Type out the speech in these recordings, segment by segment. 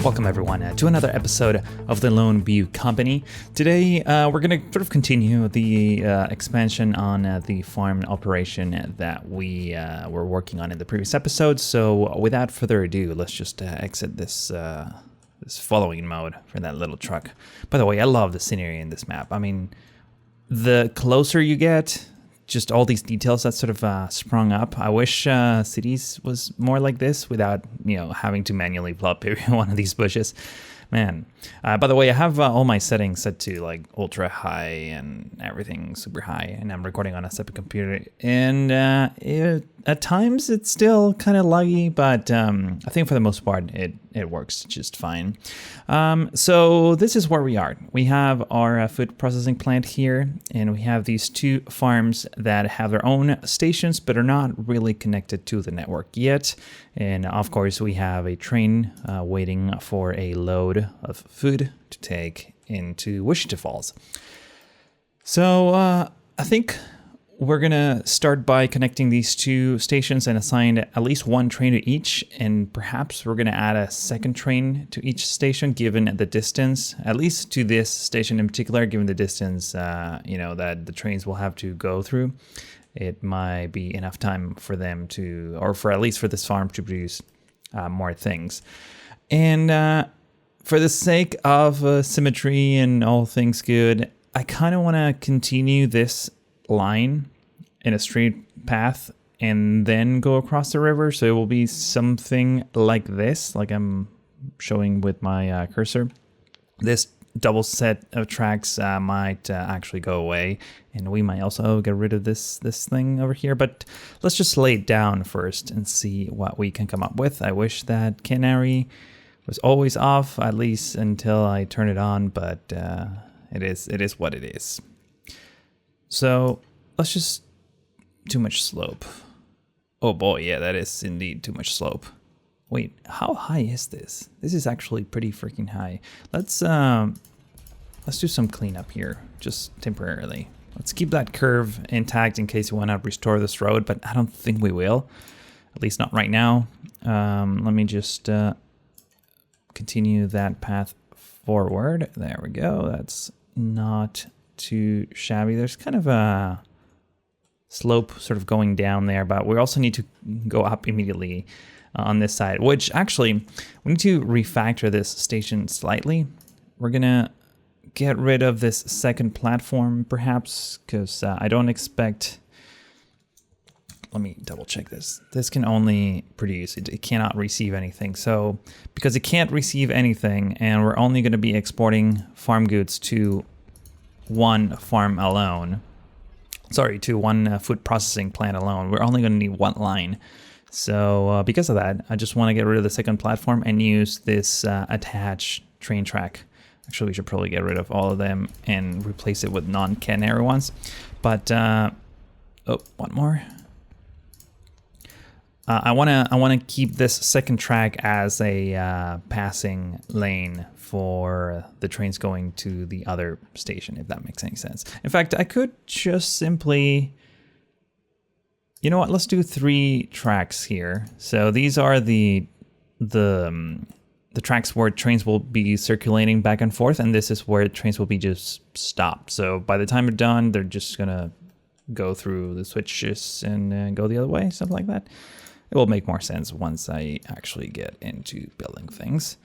Welcome everyone to another episode of the Lone Butte Company. Today we're going to sort of continue the expansion on the farm operation that we were working on in the previous episode. So without further ado, let's just exit this following mode for that little truck. By the way, I love the scenery in this map. I mean, the closer you get, just all these details that sort of sprung up. I wish cities was more like this without, having to manually plop every one of these bushes. Man. By the way, I have all my settings set to like ultra high and everything super high, and I'm recording on a separate computer. And at times it's still kind of laggy, but I think for the most part it works just fine. So this is where we are. We have our food processing plant here, and we have these two farms that have their own stations, but are not really connected to the network yet. And of course, we have a train waiting for a load of food to take into Wichita Falls. So I think we're gonna start by connecting these two stations and assign at least one train to each, and perhaps we're gonna add a second train to each station given the distance, at least to this station in particular, given the distance that the trains will have to go through. It might be enough time for them to, or for at least for this farm to produce more things. And for the sake of symmetry and all things good, I kind of want to continue this line in a straight path and then go across the river. So it will be something like this, like I'm showing with my cursor. This double set of tracks might actually go away, and we might also get rid of this thing over here, but let's just lay it down first and see what we can come up with. I wish that canary was always off, at least until I turn it on, but it is what it is. So let's just too much slope. Oh boy, yeah, that is indeed too much slope. Wait, how high is this? This is actually pretty freaking high. Let's do some cleanup here, just temporarily. Let's keep that curve intact in case we want to restore this road, but I don't think we will. At least not right now. Let me just continue that path forward. There we go. That's not too shabby. There's kind of a slope sort of going down there, but we also need to go up immediately on this side, which actually we need to refactor this station slightly. We're gonna get rid of this second platform perhaps, because I don't expect, let me double check this. This can only produce, it cannot receive anything. So because it can't receive anything and we're only gonna be exporting farm goods to one farm alone, to one food processing plant alone, we're only gonna need one line. So because of that, I just want to get rid of the second platform and use this attached train track. Actually, we should probably get rid of all of them and replace it with non-canary ones. But one more. I wanna keep this second track as a passing lane for the trains going to the other station, if that makes any sense. In fact, I could just simply, you know what? Let's do 3 tracks here. So these are the tracks where trains will be circulating back and forth, and this is where trains will be just stopped. So by the time they're done, they're just gonna go through the switches and go the other way, something like that. It will make more sense once I actually get into building things.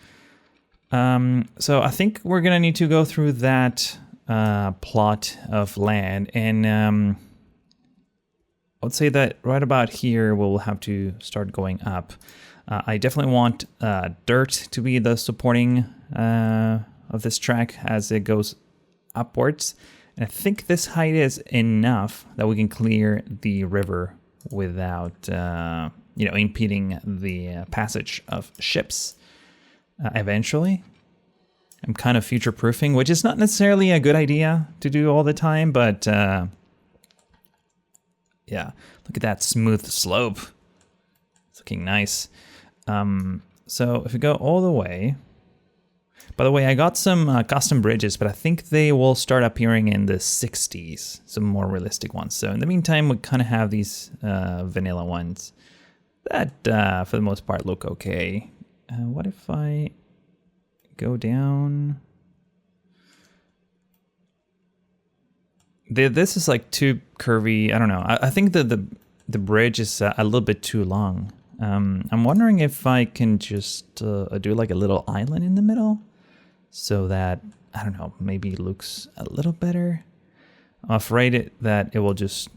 So I think we're gonna need to go through that plot of land, and I would say that right about here we'll have to start going up. I definitely want dirt to be the supporting of this track as it goes upwards. And I think this height is enough that we can clear the river without impeding the passage of ships eventually. I'm kind of future-proofing, which is not necessarily a good idea to do all the time, but yeah, look at that smooth slope. It's looking nice. So if we go all the way, by the way, I got some custom bridges, but I think they will start appearing in the 60s, some more realistic ones. So in the meantime, we kind of have these vanilla ones that, for the most part, look okay. What if I go down. This is like too curvy. I don't know. I think the bridge is a little bit too long. I'm wondering if I can just do like a little island in the middle so that, I don't know, maybe it looks a little better. I'm afraid that it will just,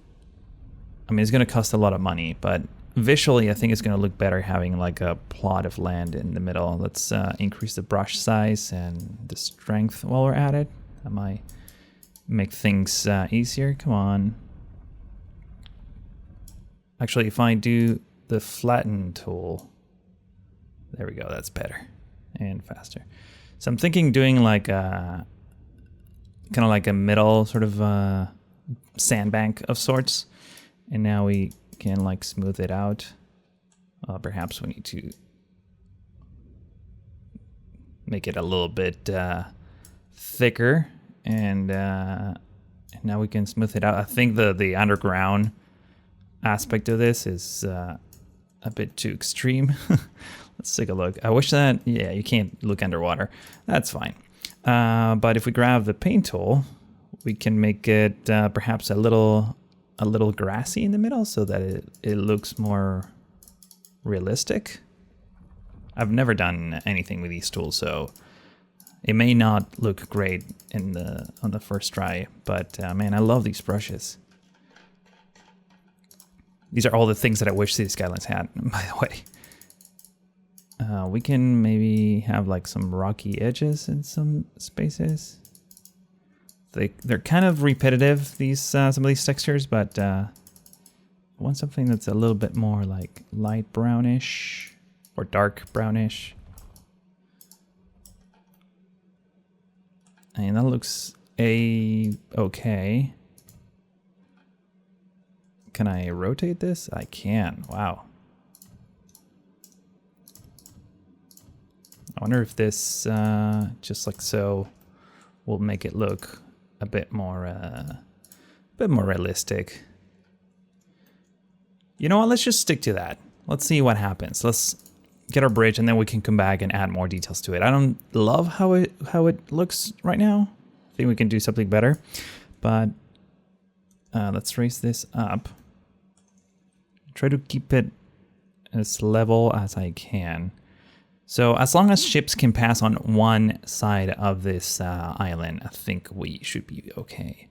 I mean, it's going to cost a lot of money, but visually I think it's going to look better having like a plot of land in the middle. Let's increase the brush size and the strength while we're at it. That might make things easier. Come on. Actually, if I do the flatten tool, there we go, that's better and faster. So I'm thinking doing like a kind of like a middle sort of sandbank of sorts, and now we can like smooth it out. Perhaps we need to make it a little bit thicker, and now we can smooth it out. I think the underground aspect of this is a bit too extreme. Let's take a look. I wish that, yeah, you can't look underwater. That's fine. But if we grab the paint tool, we can make it perhaps a little grassy in the middle so that it looks more realistic. I've never done anything with these tools, so it may not look great on the first try, but man, I love these brushes. These are all the things that I wish City Skylines had, by the way. We can maybe have like some rocky edges in some spaces. They're kind of repetitive, these some of these textures, but I want something that's a little bit more like light brownish or dark brownish. And that looks okay. Can I rotate this? I can. Wow. I wonder if this, just like so, will make it look a bit more realistic. You know what? Let's just stick to that. Let's see what happens. Let's get our bridge, and then we can come back and add more details to it. I don't love how it looks right now. I think we can do something better, but let's raise this up. Try to keep it as level as I can. So as long as ships can pass on one side of this island, I think we should be okay.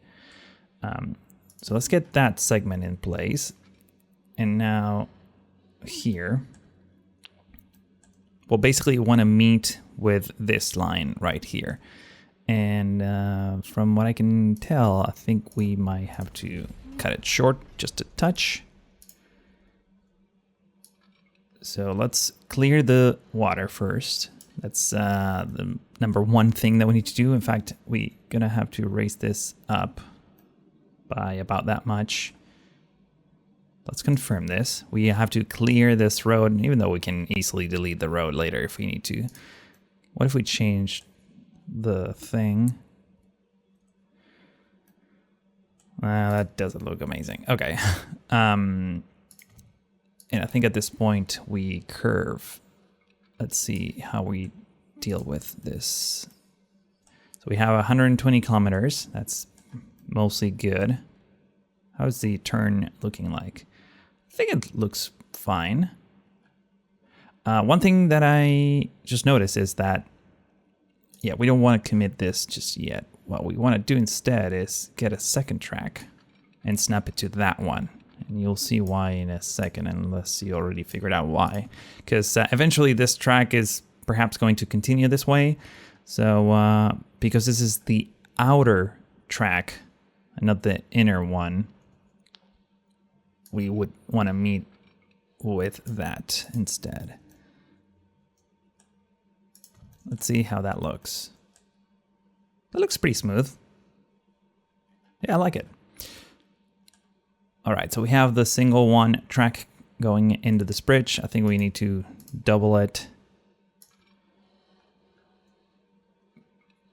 So let's get that segment in place. And now here, we'll basically want to meet with this line right here. And from what I can tell, I think we might have to cut it short just a touch. So let's clear the water first. That's the number one thing that we need to do. In fact, we're gonna have to raise this up by about that much. Let's confirm this. We have to clear this road, even though we can easily delete the road later if we need to. What if we change the thing? That doesn't look amazing. Okay. And I think at this point we curve. Let's see how we deal with this. So we have 120 kilometers. That's mostly good. How's the turn looking like? I think it looks fine. One thing that I just noticed is that, yeah, we don't want to commit this just yet. What we want to do instead is get a second track and snap it to that one. And you'll see why in a second, unless you already figured out why. Because eventually this track is perhaps going to continue this way. So because this is the outer track and not the inner one, we would want to meet with that instead. Let's see how that looks. That looks pretty smooth. Yeah, I like it. All right, so we have the single one track going into this bridge. I think we need to double it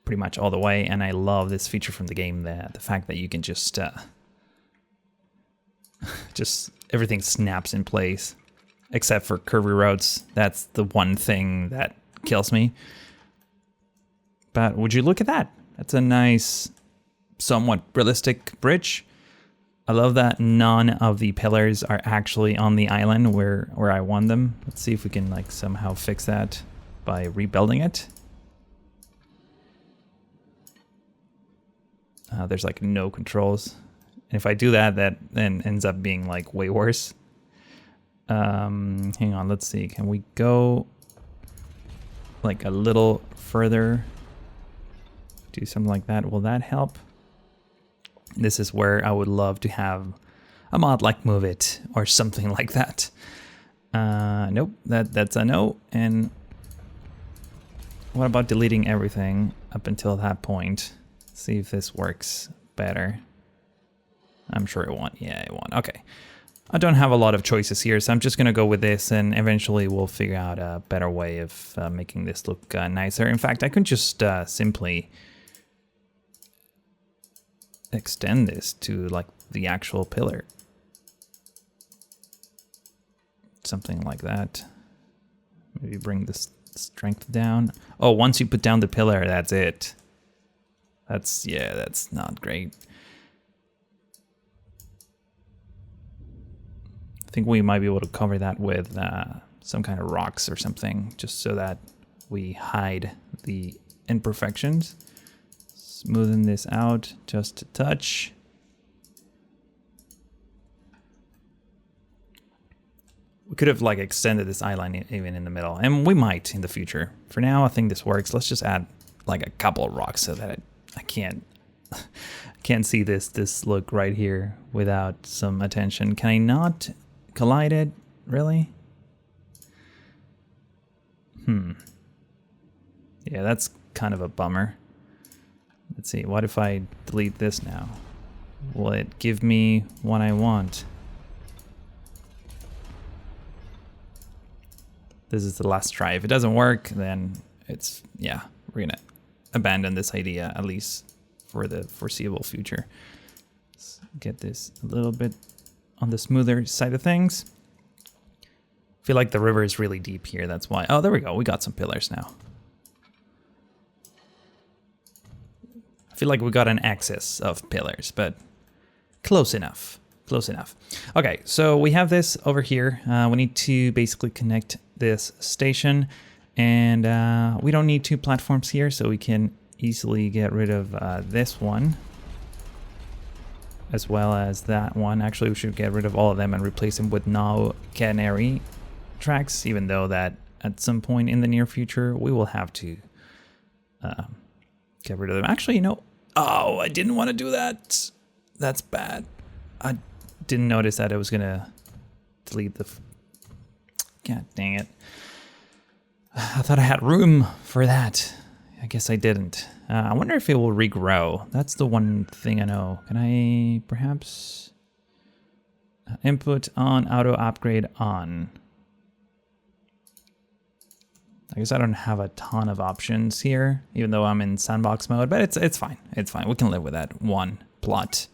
pretty much all the way. And I love this feature from the game, the fact that you can just everything snaps in place, except for curvy roads. That's the one thing that kills me. But would you look at that? That's a nice, somewhat realistic bridge. I love that none of the pillars are actually on the island where I want them. Let's see if we can like somehow fix that by rebuilding it. There's like no controls. And if I do that, that then ends up being like way worse. Hang on, let's see. Can we go like a little further? Do something like that. Will that help? This is where I would love to have a mod like Move It or something like that. Nope, that's a no. And what about deleting everything up until that point? See if this works better. I'm sure it won't. Yeah, it won't. Okay. I don't have a lot of choices here, so I'm just going to go with this, and eventually we'll figure out a better way of making this look nicer. In fact, I could just simply extend this to like the actual pillar. Something like that. Maybe bring the strength down. Oh, once you put down the pillar, that's it. That's not great. I think we might be able to cover that with some kind of rocks or something, just so that we hide the imperfections. Smoothing this out just a touch. We could have like extended this eyeline even in the middle, and we might in the future. For now, I think this works. Let's just add like a couple of rocks so that I can't see this look right here without some attention. Can I not collide it? Really? Yeah, that's kind of a bummer. Let's see, what if I delete this now? Will it give me what I want? This is the last try. If it doesn't work, then it's, yeah, we're gonna abandon this idea, at least for the foreseeable future. Let's get this a little bit on the smoother side of things. I feel like the river is really deep here, that's why. Oh, there we go, we got some pillars now. I feel like we got an excess of pillars, but close enough, close enough. Okay, so we have this over here. We need to basically connect this station, and we don't need two platforms here, so we can easily get rid of this one, as well as that one. Actually, we should get rid of all of them and replace them with no catenary tracks, even though that at some point in the near future, we will have to get rid of them. Actually, you know, oh, I didn't want to do that. That's bad. I didn't notice that I was gonna delete the, God dang it. I thought I had room for that. I guess I didn't. I wonder if it will regrow. That's the one thing I know. Can I perhaps input on, auto upgrade on? I guess I don't have a ton of options here, even though I'm in sandbox mode, but it's fine. It's fine. We can live with that one plot,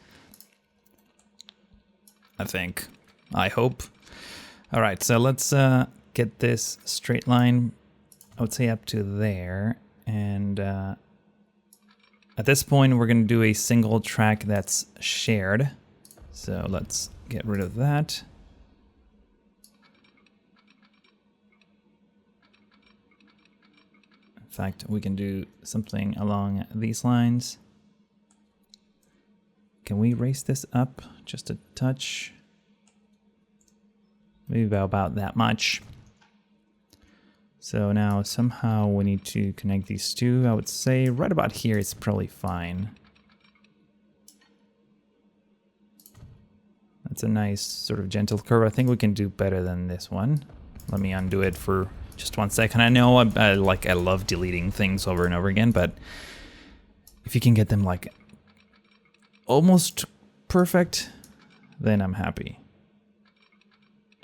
I think. I hope. All right, so let's get this straight line, I would say up to there. And at this point, we're going to do a single track that's shared. So let's get rid of that. In fact, we can do something along these lines. Can we raise this up just a touch? Maybe about that much. So now somehow we need to connect these two. I would say right about here is probably fine. That's a nice sort of gentle curve. I think we can do better than this one. Let me undo it for just 1 second. I know I love deleting things over and over again, but if you can get them like almost perfect, then I'm happy.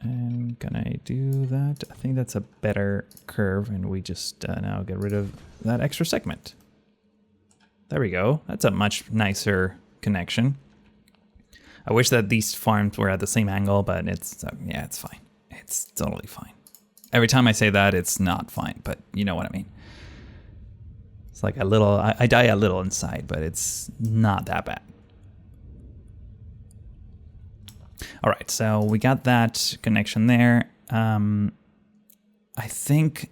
And can I do that? I think that's a better curve, and we just now get rid of that extra segment. There we go. That's a much nicer connection. I wish that these farms were at the same angle, but it's, yeah, it's fine. It's totally fine. Every time I say that, it's not fine, but you know what I mean. It's like a little, I die a little inside, but it's not that bad. All right, so we got that connection there. I think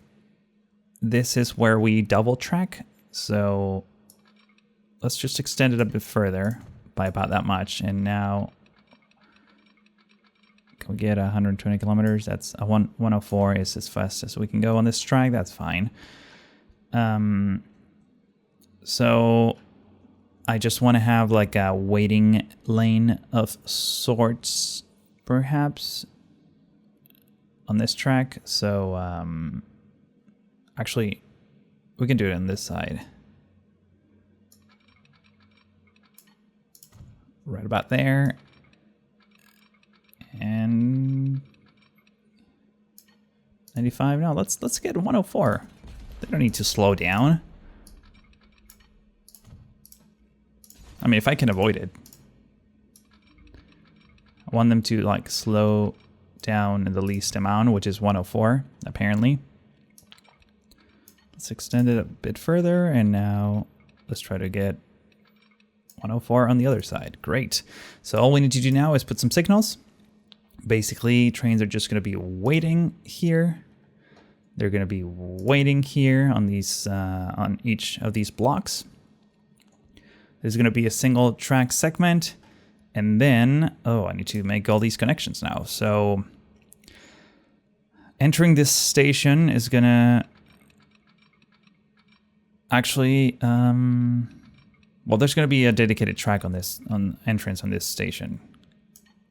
this is where we double track. So let's just extend it a bit further by about that much. And now can we get 120 kilometers? That's a 104 is as fast as we can go on this track. That's fine. So I just want to have like a waiting lane of sorts, perhaps, on this track. So actually, we can do it on this side. Right about there. And 95. No, let's get 104. They don't need to slow down. I mean, if I can avoid it. I want them to like slow down the least amount, which is 104, apparently. Let's extend it a bit further, and now let's try to get 104 on the other side. Great. So all we need to do now is put some signals. Basically, trains are just going to be waiting here. They're going to be waiting here on these on each of these blocks. There's going to be a single track segment, and then, oh, I need to make all these connections now. So entering this station is going to actually, well, there's going to be a dedicated track on this, on entrance on this station.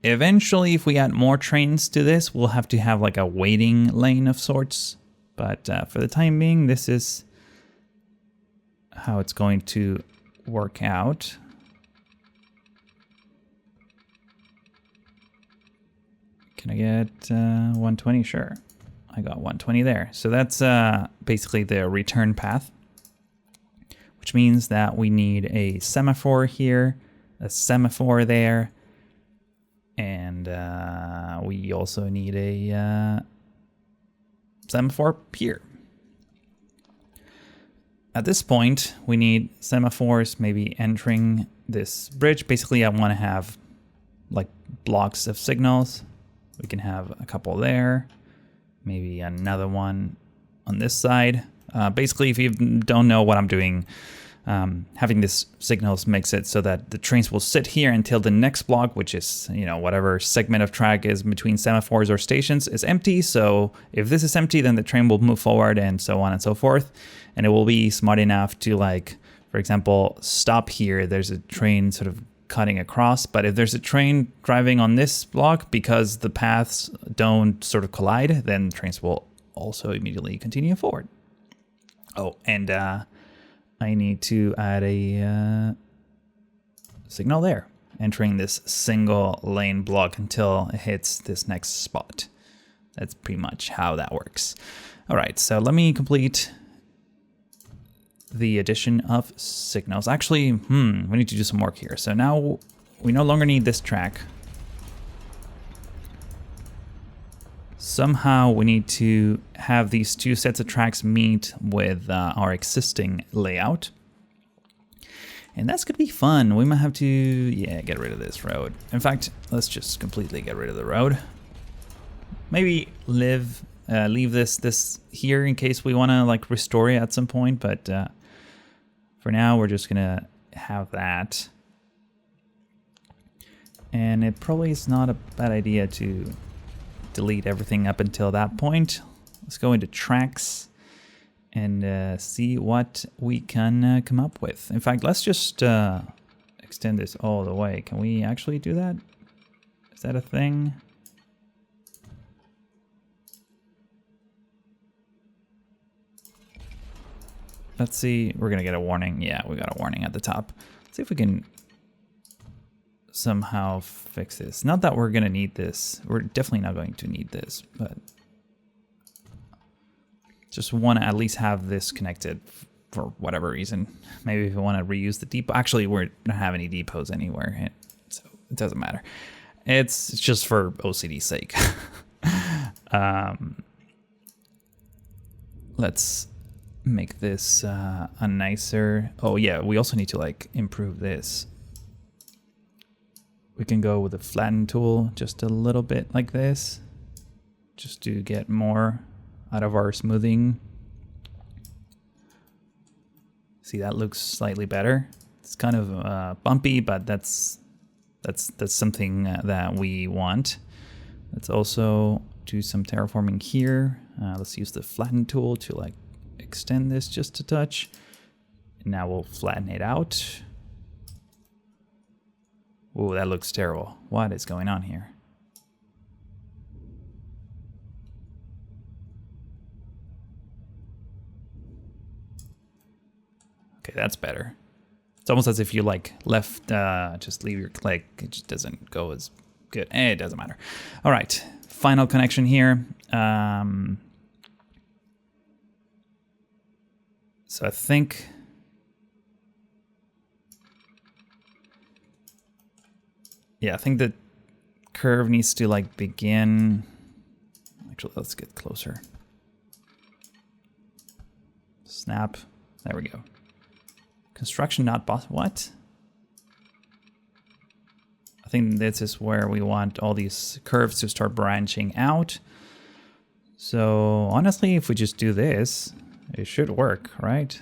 Eventually, if we add more trains to this, we'll have to have like a waiting lane of sorts. But for the time being, this is how it's going to work out. Can I get 120? Sure. I got 120 there. So that's basically the return path, which means that we need a semaphore here, a semaphore there, and we also need a semaphore here. At this point, we need semaphores maybe entering this bridge. Basically, I want to have like blocks of signals. We can have a couple there, maybe another one on this side. Basically, if you don't know what I'm doing, having this signals makes it so that the trains will sit here until the next block, which is, you know, whatever segment of track is between semaphores or stations, is empty. So if this is empty, then the train will move forward and so on and so forth. And it will be smart enough to, like, for example, stop here. There's a train sort of cutting across. But if there's a train driving on this block, because the paths don't sort of collide, then trains will also immediately continue forward. Oh, and I need to add a signal there, entering this single lane block until it hits this next spot. That's pretty much how that works. All right, so let me complete the addition of signals. Actually, we need to do some work here. So now we no longer need this track. Somehow we need to have these two sets of tracks meet with our existing layout. And that's gonna be fun. We might have to, yeah, get rid of this road. In fact, let's just completely get rid of the road. Maybe leave this here in case we wanna like restore it at some point, but for now we're just gonna have that. And it probably is not a bad idea to delete everything up until that point. Let's go into tracks and see what we can come up with. In fact, let's just extend this all the way. Can we actually do that? Is that a thing? Let's see. We're gonna get a warning. Yeah, we got a warning at the top. Let's see if we can somehow fix this. Not that we're gonna need this. We're definitely not going to need this, but just want to at least have this connected for whatever reason. Maybe if we want to reuse the depot. Actually, we don't have any depots anywhere, so it doesn't matter. It's just for OCD's sake. Let's make this a nicer... Oh yeah, we also need to like improve this. We can go with the flatten tool just a little bit like this, just to get more out of our smoothing. See, that looks slightly better. It's kind of bumpy, but that's something that we want. Let's also do some terraforming here. Let's use the flatten tool to like extend this just a touch. And now we'll flatten it out. Oh, that looks terrible. What is going on here? Okay, that's better. It's almost as if you like left, just leave your click. It just doesn't go as good. It doesn't matter. All right, final connection here. So I think... Yeah, I think the curve needs to like begin. Actually, let's get closer. Snap. There we go. Construction not boss. What? I think this is where we want all these curves to start branching out. So honestly, if we just do this, it should work, right?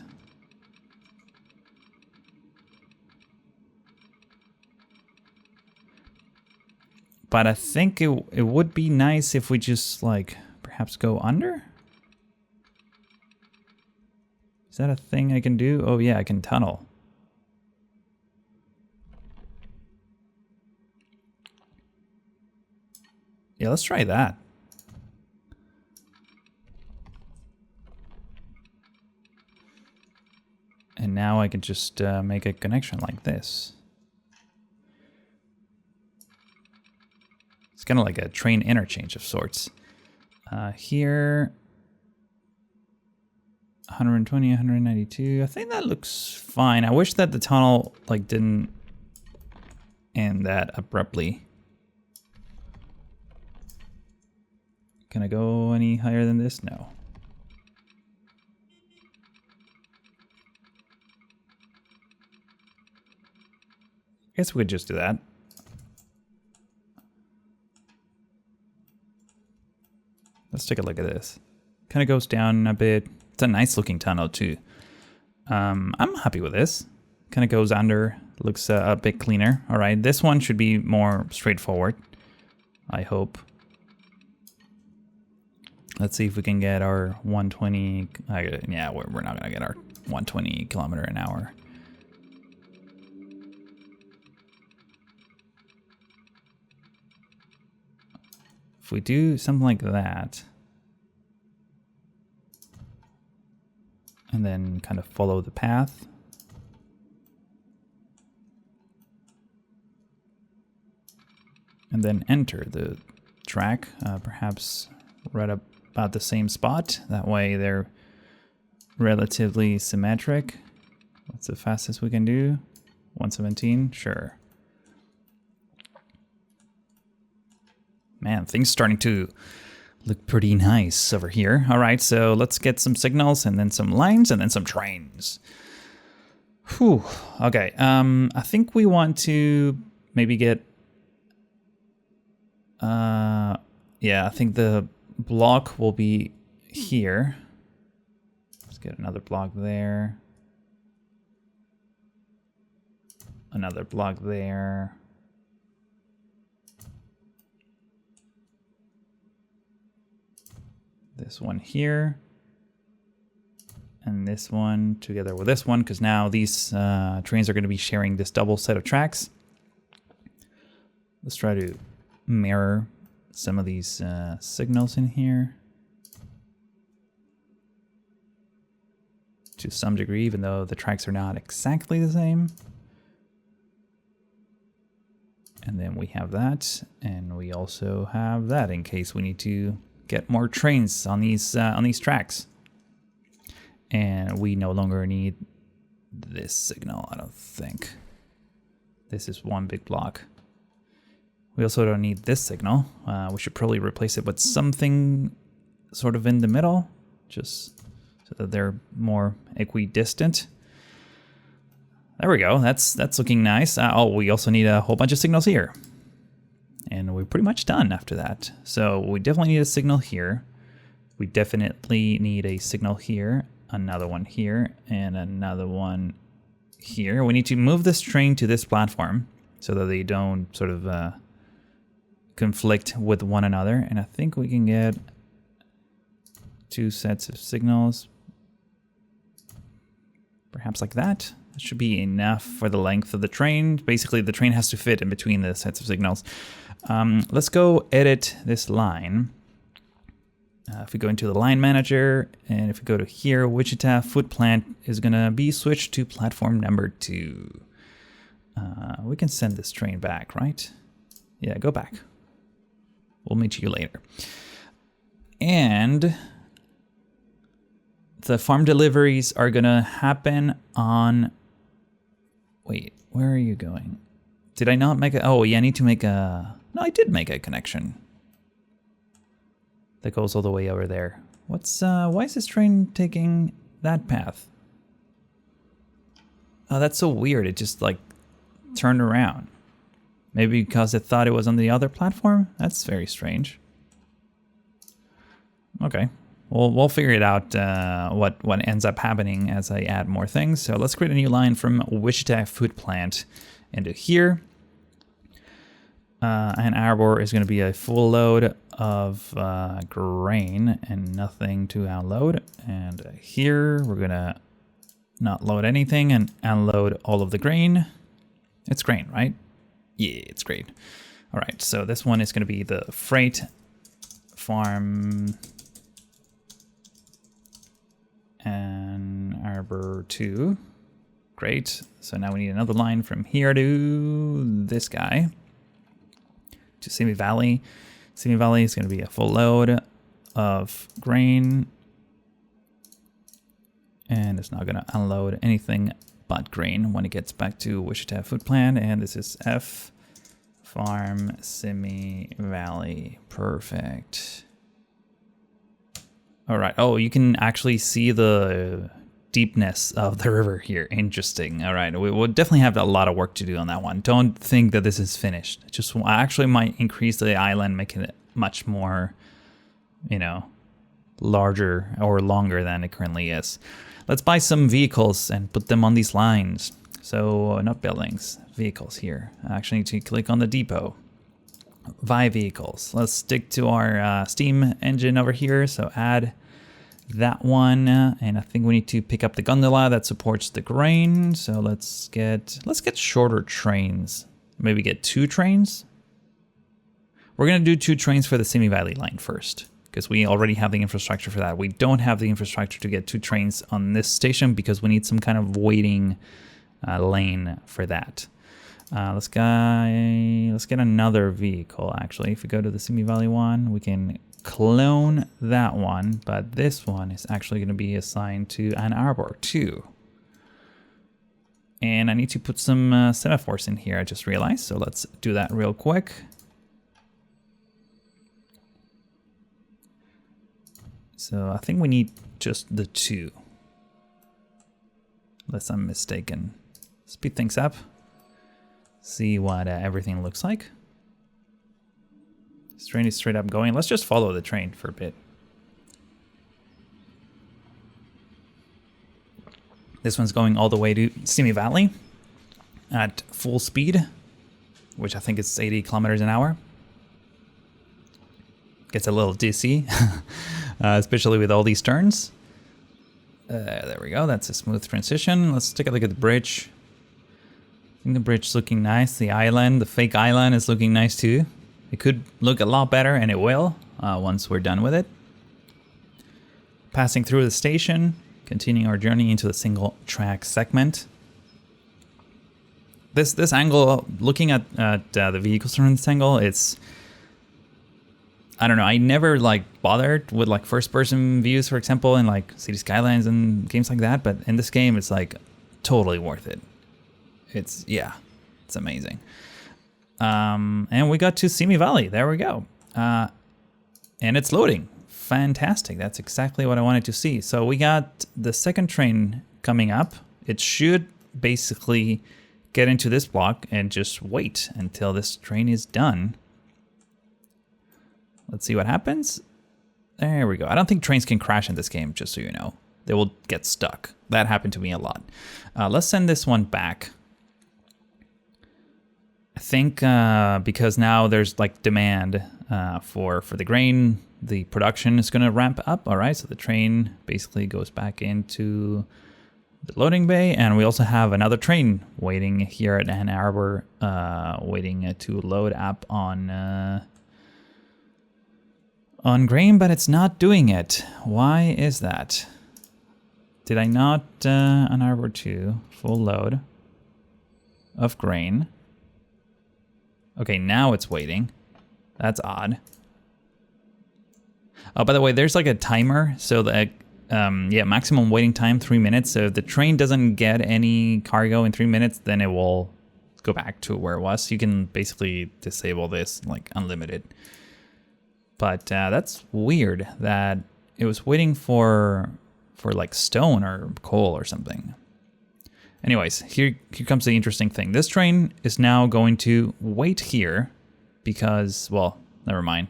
But I think it would be nice if we just like perhaps go under. Is that a thing I can do? Oh yeah, I can tunnel. Yeah, let's try that. And now I can just make a connection like this. It's kind of like a train interchange of sorts. Here, 120, 192. I think that looks fine. I wish that the tunnel like didn't end that abruptly. Can I go any higher than this? No. I guess we could just do that. Let's take a look at this. Kind of goes down a bit. It's a nice looking tunnel too. I'm happy with this. Kind of goes under, looks a bit cleaner. All right, this one should be more straightforward, I hope. Let's see if we can get our 120. Yeah, we're not gonna get our 120 kilometer an hour. If we do something like that, and then kind of follow the path, and then enter the track, perhaps right about the same spot. That way they're relatively symmetric. What's the fastest we can do? 117, sure. Man, things starting to look pretty nice over here. All right, so let's get some signals and then some lines and then some trains. Whew, okay. I think we want to maybe get, yeah, I think the block will be here. Let's get another block there. Another block there. This one here, and this one together with this one, because now these trains are going to be sharing this double set of tracks. Let's try to mirror some of these signals in here to some degree, even though the tracks are not exactly the same. And then we have that, and we also have that in case we need to get more trains on these tracks. And we no longer need this signal, I don't think. This is one big block. We also don't need this signal. We should probably replace it with something sort of in the middle, just so so that they're more equidistant. There we go. That's looking nice. Oh, we also need a whole bunch of signals here. And we're pretty much done after that. So we definitely need a signal here. We definitely need a signal here, another one here, and another one here. We need to move this train to this platform so that they don't sort of conflict with one another. And I think we can get 2 sets of signals, perhaps like that. That should be enough for the length of the train. Basically, the train has to fit in between the sets of signals. Let's go edit this line. If we go into the line manager, and if we go to here, Wichita Food Plant is gonna be switched to platform number 2. We can send this train back, right? Yeah, go back. We'll meet you later. And the farm deliveries are gonna happen on... Wait, where are you going? Did I not make a... Oh, yeah, I need to make a... No, I did make a connection. That goes all the way over there. What's... Why is this train taking that path? Oh, that's so weird. It just, like, turned around. Maybe because it thought it was on the other platform? That's very strange. Okay. We'll figure it out what ends up happening as I add more things. So let's create a new line from Wichita Food Plant into here. And Arbor is going to be a full load of grain and nothing to unload. And here we're going to not load anything and unload all of the grain. It's grain, right? Yeah, it's grain. All right, so this one is going to be the freight farm and Arbor 2. Great. So now we need another line from here to this guy to Simi Valley. Simi Valley is going to be a full load of grain, and it's not going to unload anything but grain when it gets back to Wichita Food Plant. And this is F Farm Simi Valley. Perfect. All right. Oh, you can actually see the deepness of the river here. Interesting. All right. We will definitely have a lot of work to do on that one. Don't think that this is finished. Just I actually might increase the island, making it much more, you know, larger or longer than it currently is. Let's buy some vehicles and put them on these lines. So not buildings, vehicles here. I actually need to click on the depot. Buy vehicles. Let's stick to our steam engine over here. So add that one, and I think we need to pick up the gondola that supports the grain. So let's get shorter trains. Maybe get 2 trains. We're gonna do 2 trains for the Simi Valley line first, because we already have the infrastructure for that. We don't have the infrastructure to get 2 trains on this station because we need some kind of waiting lane for that. Let's get another vehicle, actually. If we go to the Simi Valley one, we can clone that one, but this one is actually going to be assigned to Ann Arbor 2. And I need to put some semaphores in here, I just realized, so let's do that real quick. So I think we need just the 2, unless I'm mistaken. Speed things up. See what everything looks like. This train is straight up going. Let's just follow the train for a bit. This one's going all the way to Simi Valley at full speed, which I think is 80 kilometers an hour. Gets a little dizzy, especially with all these turns. There we go. That's a smooth transition. Let's take a look at the bridge. I think the bridge is looking nice. The island, the fake island, is looking nice too. It could look a lot better, and it will once we're done with it. Passing through the station, continuing our journey into the single track segment. This angle, looking at the vehicles from this angle, it's, I don't know. I never like bothered with like first person views, for example, in like City Skylines and games like that. But in this game, it's like totally worth it. It's amazing. And we got to Simi Valley. There we go. And it's loading. fantastic. That's exactly what I wanted to see. So we got the second train coming up. It should basically get into this block and just wait until this train is done. Let's see what happens. There we go. I don't think trains can crash in this game, just so you know. They will get stuck. That happened to me a lot. Let's send this one back. I think because now there's like demand for the grain, the production is going to ramp up. All right, so the train basically goes back into the loading bay, and we also have another train waiting here at Ann Arbor, waiting to load up on grain, but it's not doing it. Why is that? Did I not Ann Arbor 2 full load of grain? Okay, now it's waiting. That's odd. Oh, by the way, there's like a timer, so that yeah, maximum waiting time 3 minutes. So if the train doesn't get any cargo in 3 minutes, then it will go back to where it was. You can basically disable this like unlimited. But that's weird that it was waiting for like stone or coal or something. Anyways, here comes the interesting thing. This train is now going to wait here because, well, never mind.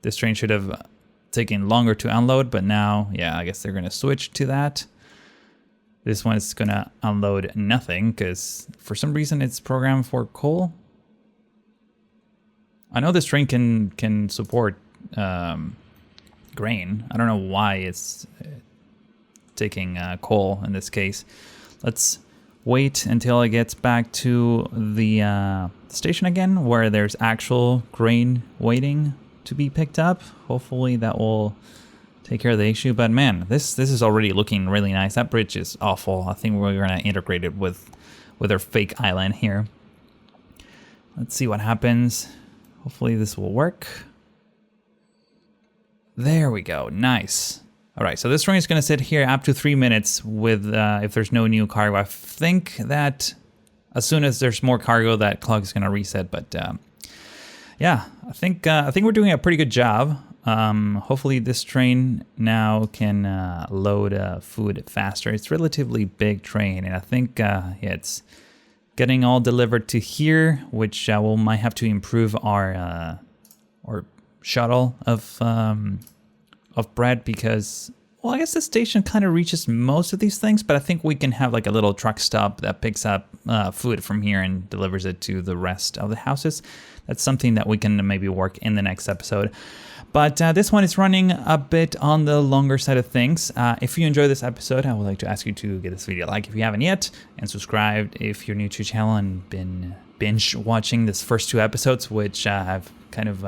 This train should have taken longer to unload, but now, yeah, I guess they're going to switch to that. This one is going to unload nothing because for some reason it's programmed for coal. I know this train can support grain. I don't know why it's taking coal in this case. Let's wait until it gets back to the station again, where there's actual grain waiting to be picked up. Hopefully that will take care of the issue. But man, this is already looking really nice. That bridge is awful. I think we're gonna integrate it with our fake island here. Let's see what happens. Hopefully this will work. There we go. Nice. All right, so this train is going to sit here up to 3 minutes with if there's no new cargo. I think that as soon as there's more cargo, that clock is going to reset. But yeah, I think we're doing a pretty good job. Hopefully this train now can load food faster. It's a relatively big train, and I think yeah, it's getting all delivered to here, which we might have to improve our shuttle of bread because, well, I guess the station kind of reaches most of these things, but I think we can have like a little truck stop that picks up food from here and delivers it to the rest of the houses. That's something that we can maybe work in the next episode. But this one is running a bit on the longer side of things. If you enjoyed this episode, I would like to ask you to give this video a like if you haven't yet, and subscribe if you're new to the channel and been binge watching this first 2 episodes, which I've kind of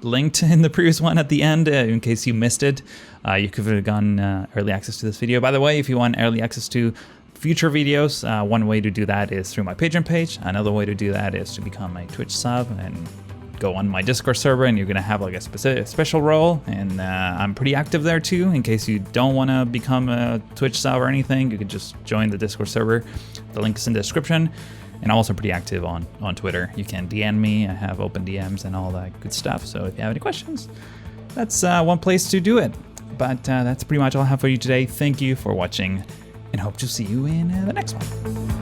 linked in the previous one at the end in case you missed it. You could have gotten early access to this video. By the way, if you want early access to future videos, one way to do that is through my Patreon page. Another way to do that is to become a Twitch sub and go on my Discord server, and you're gonna have like a special role, and I'm pretty active there too. In case you don't want to become a Twitch sub or anything, you could just join the Discord server. The link is in the description. And I'm also pretty active on Twitter. You can DM me. I have open DMs and all that good stuff. So if you have any questions, that's one place to do it. But that's pretty much all I have for you today. Thank you for watching, and hope to see you in the next one.